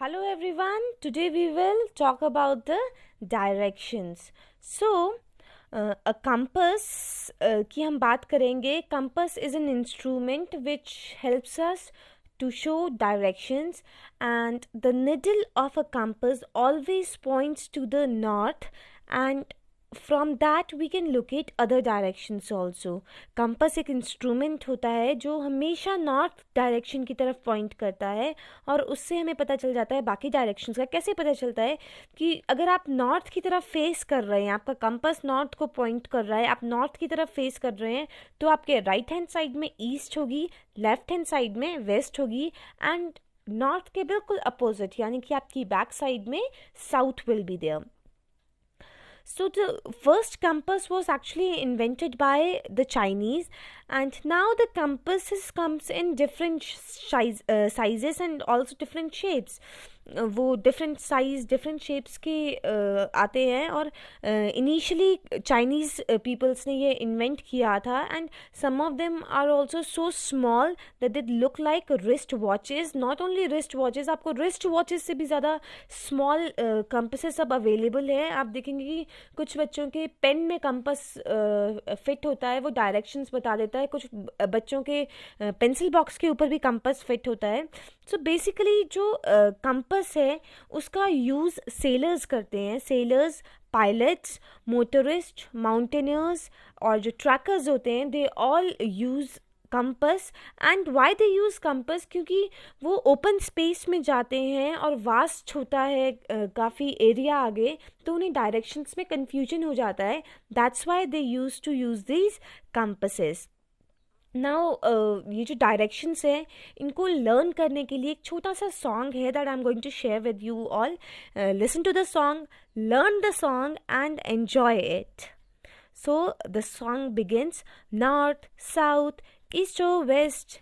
Hello everyone, today we will talk about the directions. So, a compass की हम बात करेंगे. Compass is an instrument which helps us to show directions, and the needle of a compass always points to the north, and from that we can locate other directions also. Compass एक instrument होता है जो हमेशा north direction की तरफ point करता है, और उससे हमें पता चल जाता है बाकी डायरेक्शंस का. कैसे पता चलता है कि अगर आप नॉर्थ की तरफ फेस कर रहे हैं, आपका कंपस नॉर्थ को पॉइंट कर रहा है, आप नॉर्थ की तरफ फेस कर रहे हैं, तो आपके राइट हैंड साइड में ईस्ट होगी, लेफ्ट हैंड साइड में वेस्ट होगी, एंड नॉर्थ के बिल्कुल अपोजिट यानी कि आपकी बैक साइड में south will be there. So the first compass was actually invented by the Chinese, and now the compasses comes in different sizes and also different shapes. वो different size different shapes के आते हैं, और initially Chinese peoples ने ये invent किया था, and some of them are also so small that they look like wrist watches. Not only wrist watches, आपको रिस्ट वॉचेस से भी ज़्यादा स्मॉल कंपसेस अब अवेलेबल है. आप देखेंगे कि कुछ बच्चों के पेन में कंपस फिट होता है, वो डायरेक्शंस बता देता है. कुछ बच्चों के पेंसिल बॉक्स के ऊपर भी कंपस फिट होता है. सो बेसिकली जो कंपस है उसका यूज़ सेलर्स करते हैं. सेलर्स, पायलट्स, मोटरिस्ट, माउंटेनियर्स और जो ट्रैकर्स होते हैं, they all use compass. And Y they use compass? क्योंकि वो ओपन स्पेस में जाते हैं और वास्ट होता है काफ़ी एरिया आगे, तो उन्हें डायरेक्शंस में कन्फ्यूजन हो जाता है. That's why they use to use these compasses. Now ये जो डायरेक्शंस है इनको लर्न करने के लिए एक छोटा सा सॉन्ग है that I am going to share with you all. Listen to the song, learn the song and enjoy it. So the song begins: North, South, East or West,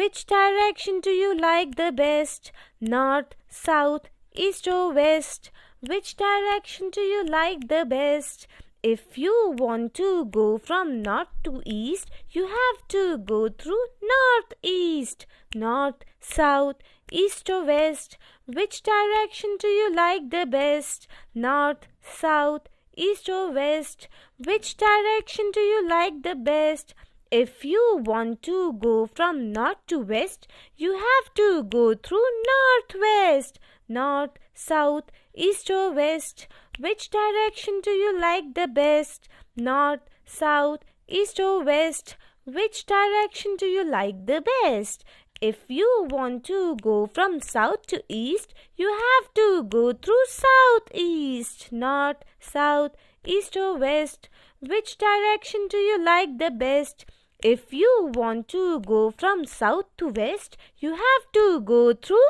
which direction do you like the best? North, South, East or West, which direction do you like the best? If you want to go from north to east, you have to go through northeast. North, South, East or West, which direction do you like the best? North, South, East or West, which direction do you like the best? If you want to go from north to west, you have to go through northwest. North, South, East or West, which direction do you like the best? North, South, East or West, which direction do you like the best? If you want to go from south to east, you have to go through southeast. North, South, East or West, which direction do you like the best? If you want to go from south to west, you have to go through,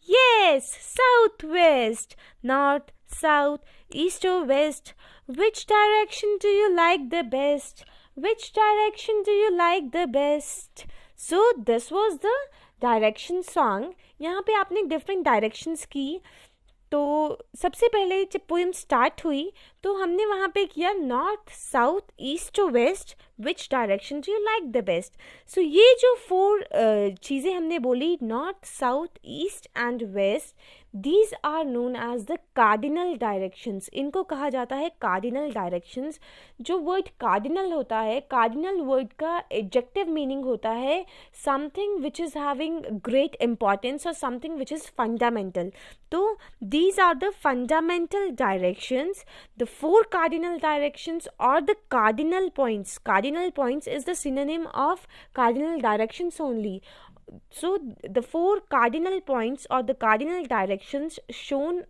yes, southwest. North, South, East or West, which direction do you like the best? Which direction do you like the best? So this was the direction song. यहाँ पे आपने different directions की. तो सबसे पहले जब poem start हुई तो हमने वहाँ पे किया नॉर्थ, साउथ, ईस्ट और west, which direction do you like the best. So ये जो 4 चीज़ें हमने बोली, north, south, east and west, these are known as the cardinal directions. इनको कहा जाता है कार्डिनल डायरेक्शंस. जो वर्ड कार्डिनल होता है, कार्डिनल वर्ड का एडजेक्टिव मीनिंग होता है something which is having great importance और समथिंग विच इज़ फंडामेंटल. तो these are the fundamental directions, the 4 cardinal directions or the cardinal points. Cardinal points is the synonym of cardinal directions only. So the 4 cardinal points or the cardinal directions shown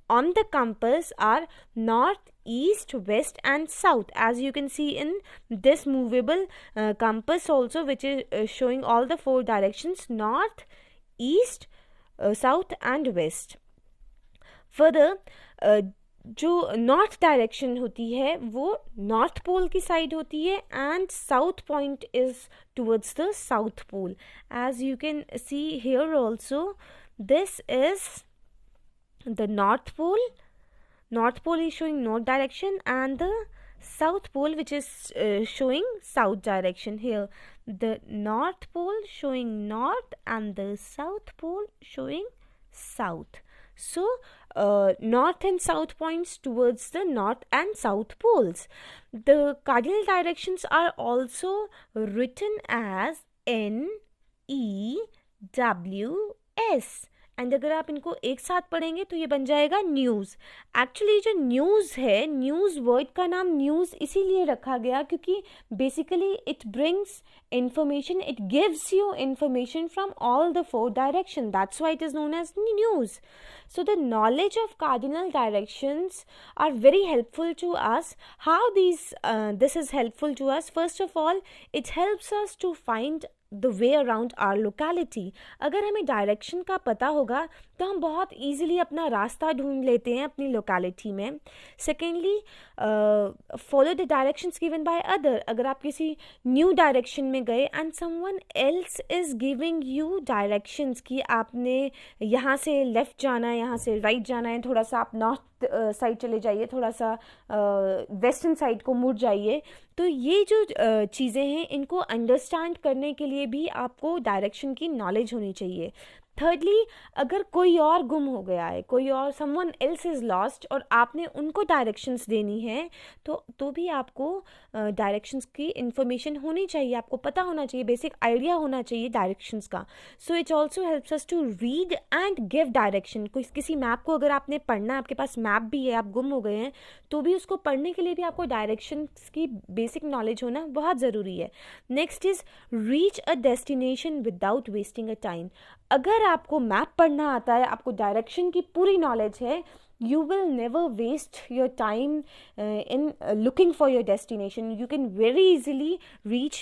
on the compass are north, east, west and south, as you can see in this movable compass also, which is showing all the 4 directions: north, east, south and west. Further जो north direction होती है वो north pole की side होती है, and south point is towards the south pole. As you can see here also, this is the north pole. North pole is showing north direction, and the south pole which is showing south direction. Here the north pole showing north and the south pole showing south. So north and south points towards the north and south poles. The cardinal directions are also written as NEWS, and अगर आप इनको एक साथ पढ़ेंगे तो ये बन जाएगा न्यूज़. एक्चुअली जो न्यूज़ है, न्यूज़ वर्ड का नाम न्यूज़ इसीलिए रखा गया क्योंकि basically it brings information, it gives you information from all the four directions. That's why it is known as news. So the knowledge of cardinal directions are very helpful to us. How this is helpful to us? First of all, it helps us to find the way around our locality. अगर हमें direction का पता होगा तो हम बहुत easily अपना रास्ता ढूंढ लेते हैं अपनी लोकेलिटी में. Secondly, follow the directions given by other. अगर आप किसी न्यू डायरेक्शन में गए and someone else is giving you directions कि आपने यहाँ से लेफ्ट जाना है, यहाँ से राइट जाना है, थोड़ा सा आप नॉर्थ साइड चले जाइए, थोड़ा सा वेस्टर्न साइड को मुड़ जाइए, तो ये जो चीज़ें हैं इनको अंडरस्टैंड करने के लिए भी आपको डायरेक्शन की नॉलेज होनी चाहिए. थर्डली, अगर कोई और गुम हो गया है, कोई और समवन एल्स इज लॉस्ट और आपने उनको डायरेक्शंस देनी है तो भी आपको डायरेक्शंस की इंफॉर्मेशन होनी चाहिए, आपको पता होना चाहिए, बेसिक आइडिया होना चाहिए डायरेक्शंस का. So it also helps us to read and give direction. किसी मैप को अगर आपने पढ़ना है, आपके पास मैप भी है, आप गुम हो गए हैं, तो भी उसको पढ़ने के लिए भी आपको डायरेक्शंस की बेसिक नॉलेज होना बहुत ज़रूरी है. Next is reach a destination without wasting a time. अगर आपको मैप पढ़ना आता है, आपको डायरेक्शन की पूरी नॉलेज है, you will never waste your time in looking for your destination. You can very easily reach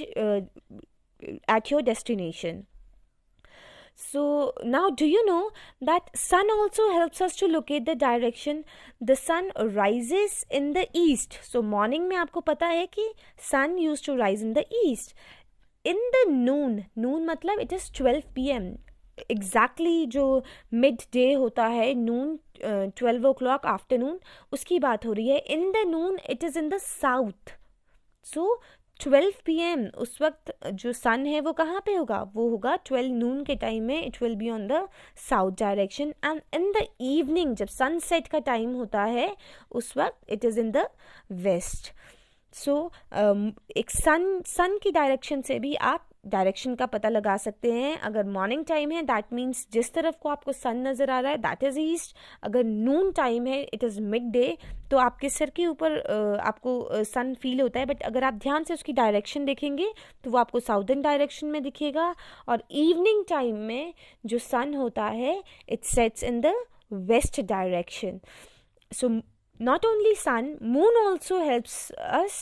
at your destination. So now, do you know that sun also helps us to locate the direction? The sun rises in the east. So morning में आपको पता है कि sun used to rise in the east. In the noon मतलब it is 12 p.m. Exactly जो mid day होता है, नून 12 o'clock afternoon, उसकी बात हो रही है. In the Noon it is in the south. So 12 p.m. उस वक्त जो सन है वो कहाँ पे होगा? वो होगा 12 नून के टाइम में. It will be on the south direction. And in the evening जब सनसेट का टाइम होता है उस वक्त it is in the west. So एक सन की डायरेक्शन से भी आप डायरेक्शन का पता लगा सकते हैं. अगर मॉर्निंग टाइम है दैट मीन्स जिस तरफ को आपको सन नज़र आ रहा है दैट इज़ ईस्ट. अगर नून टाइम है इट इज़ मिड डे, तो आपके सर के ऊपर आपको सन फील होता है, बट अगर आप ध्यान से उसकी डायरेक्शन देखेंगे तो वो आपको साउदर्न डायरेक्शन में दिखेगा. और इवनिंग टाइम में जो सन होता है it sets in the west direction. So not only sun, moon also helps us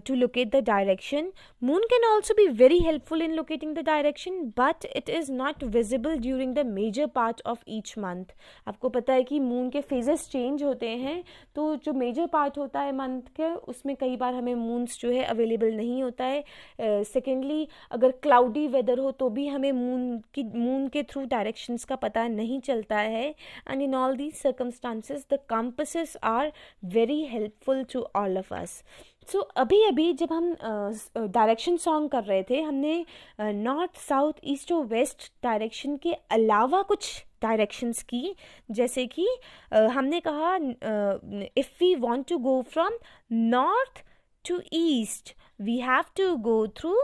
to locate the direction. Moon can also be very helpful in locating the direction, but it is not visible during the major part of each month. आपको पता है कि moon के phases change होते हैं, तो जो major part होता है month के उसमें कई बार हमें moons जो है available नहीं होता है. Secondly, अगर cloudy weather हो तो भी हमें moon के through directions का पता नहीं चलता है. And in all these circumstances the compasses are very helpful to all of us. So अभी जब हम डायरेक्शन सॉन्ग कर रहे थे, हमने नॉर्थ साउथ ईस्ट और वेस्ट डायरेक्शन के अलावा कुछ डायरेक्शंस की. जैसे कि हमने कहा if we want to go from north to east we have to go through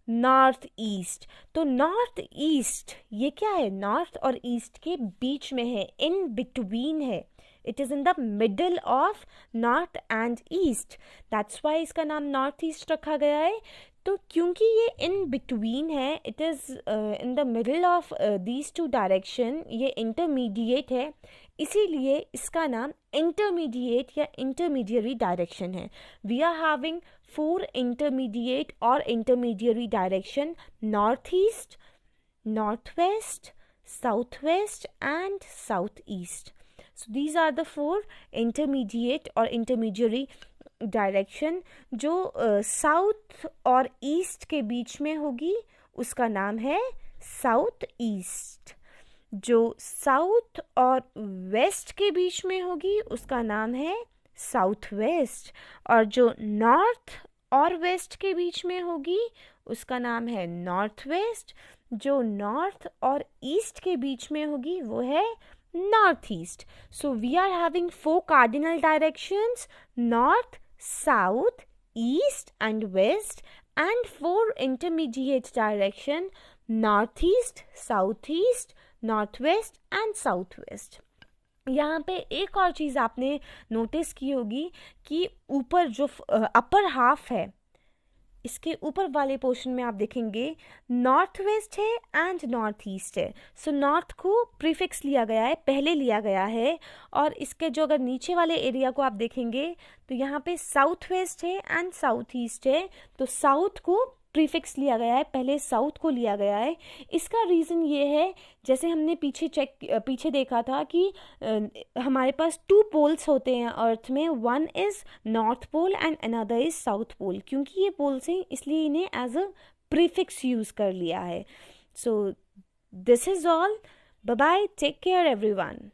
north east. तो नॉर्थ ईस्ट ये क्या है? नॉर्थ और ईस्ट के बीच में है, इन बिटवीन है. It is in the middle of north and east. That's why इसका नाम नॉर्थ ईस्ट रखा गया है. तो क्योंकि ये इन बिटवीन है, it is in the middle of these two direction, ये इंटरमीडिएट है, इसीलिए इसका नाम इंटरमीडिएट या इंटरमीडियरी डायरेक्शन है. वी आर हैविंग 4 इंटरमीडिएट और intermediary direction: north east, north west, south west and south east. So these are the 4 intermediate और intermediary direction. जो साउथ और ईस्ट के बीच में होगी उसका नाम है साउथ ईस्ट. जो साउथ और वेस्ट के बीच में होगी उसका नाम है साउथ वेस्ट. और जो नॉर्थ और वेस्ट के बीच में होगी उसका नाम है नॉर्थ वेस्ट. जो नॉर्थ और ईस्ट के बीच में होगी वो है northeast. So we are having 4 cardinal directions: north, south, east and west, and 4 intermediate direction: northeast, southeast, northwest and southwest. यहाँ पे एक और चीज़ आपने नोटिस की होगी कि ऊपर जो अपर हाफ है, इसके ऊपर वाले पोर्शन में आप देखेंगे नॉर्थ वेस्ट है एंड नॉर्थ ईस्ट है. सो नॉर्थ को प्रीफिक्स लिया गया है, पहले लिया गया है, और इसके जो अगर नीचे वाले एरिया को आप देखेंगे तो यहाँ पे साउथ वेस्ट है एंड साउथ ईस्ट है. तो साउथ को प्रीफिक्स लिया गया है, पहले साउथ को लिया गया है. इसका रीज़न ये है, जैसे हमने पीछे देखा था कि हमारे पास 2 पोल्स होते हैं अर्थ में, one is north pole and another is south pole. क्योंकि ये पोल्स हैं इसलिए इन्हें एज अ प्रीफिक्स यूज़ कर लिया है. So this is all. Bye bye, take care everyone.